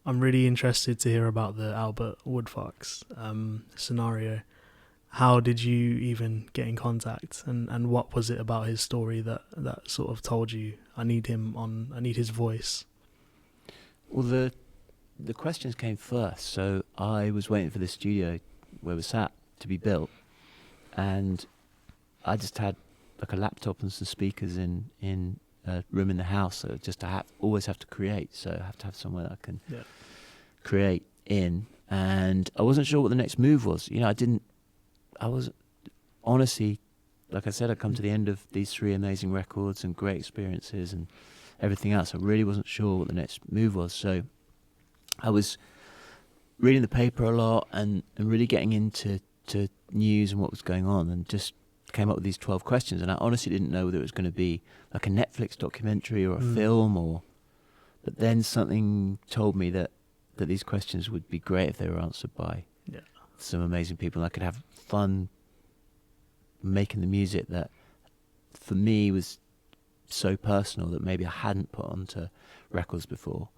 I'm really interested to hear about the Albert Woodfox scenario. How did you even get in contact, and what was it about his story that sort of told you, I need his voice? Well, the questions came first, so I was waiting for the studio where we sat to be built, and I just had like a laptop and some speakers in a room in the house, so just to always have to create, so I have to have somewhere that I can create in, and I wasn't sure what the next move was. I was honestly, like I said, I'd come to the end of these 3 amazing records and great experiences and everything else. I really wasn't sure what the next move was, so I was reading the paper a lot and really getting into news and what was going on, and just came up with these 12 questions, and I honestly didn't know whether it was going to be like a Netflix documentary or a film, but then something told me that these questions would be great if they were answered by some amazing people, and I could have fun making the music that for me was so personal that maybe I hadn't put onto records before.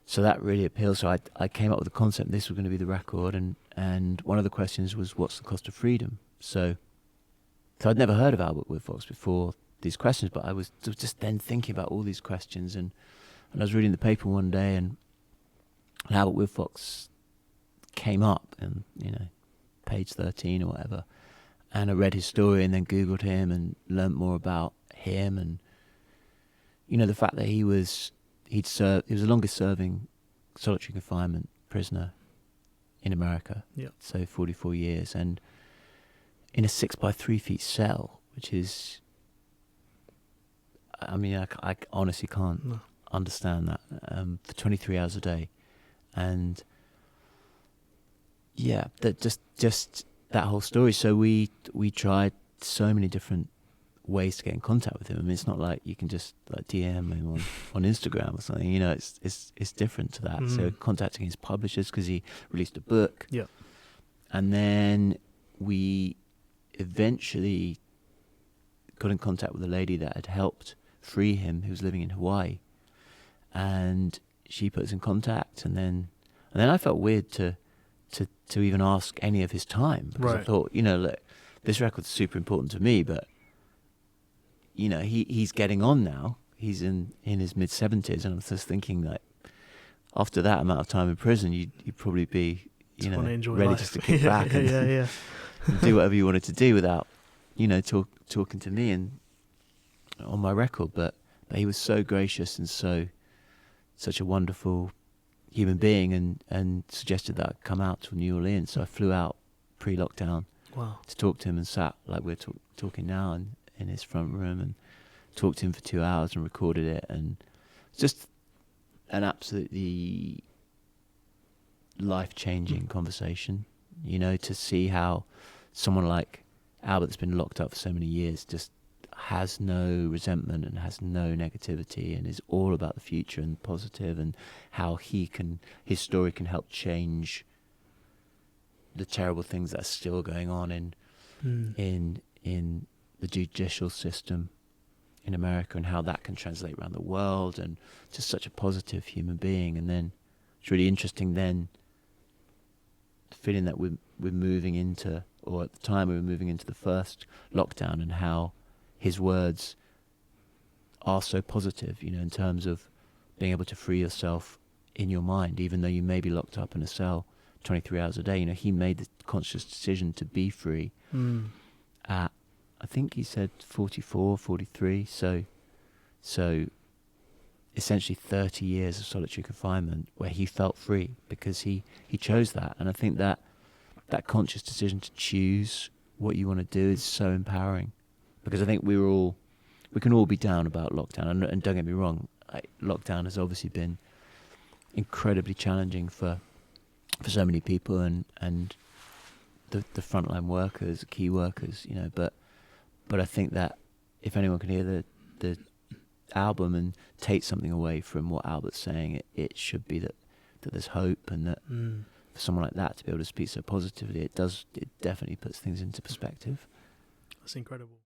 So that really appealed. So I came up with the concept this was going to be the record, and one of the questions was, what's the cost of freedom? So I'd never heard of Albert Woodfox before these questions, but I was just then thinking about all these questions, and I was reading the paper one day, and Albert Woodfox came up, and page 13 or whatever, and I read his story and then Googled him and learnt more about him, and the fact that he was the longest serving solitary confinement prisoner in America, so 44 years, and in a 6 by 3 feet cell, which is, I honestly can't understand that, for 23 hours a day. And that just that whole story. So we tried so many different ways to get in contact with him. I mean, it's not like you can just like DM him on Instagram or something. It's different to that. So contacting his publishers, because he released a book. Yeah. And then we eventually got in contact with a lady that had helped free him, who was living in Hawaii, and she put us in contact. And then I felt weird to even ask any of his time, because I thought, look, this record's super important to me, but he's getting on now. He's in his mid-70s, and I'm just thinking, like, after that amount of time in prison, you'd probably be ready life. Just to kick back and do whatever you wanted to do without talking to me and on my record. But he was so gracious and such a wonderful human being, and suggested that I come out to New Orleans. So I flew out pre-lockdown to talk to him, and sat like we're talking now in his front room, and talked to him for 2 hours and recorded it. And it's just an absolutely life-changing conversation, to see how someone like Albert, that's been locked up for so many years, just has no resentment and has no negativity, and is all about the future and positive, and how his story can help change the terrible things that are still going on in the judicial system in America, and how that can translate around the world, and just such a positive human being. And then it's really interesting then feeling that we're moving into, or at the time we were moving into the first lockdown, and how his words are so positive, in terms of being able to free yourself in your mind, even though you may be locked up in a cell 23 hours a day. He made the conscious decision to be free at, I think he said 44, 43. So essentially 30 years of solitary confinement where he felt free because he chose that. And I think that conscious decision to choose what you want to do is so empowering, because I think we can all be down about lockdown. And don't get me wrong, lockdown has obviously been incredibly challenging for so many people, and the frontline workers, key workers, but I think that if anyone can hear the album and take something away from what Albert's saying, it should be that there's hope, and that for someone like that to be able to speak so positively, it definitely puts things into perspective. That's incredible.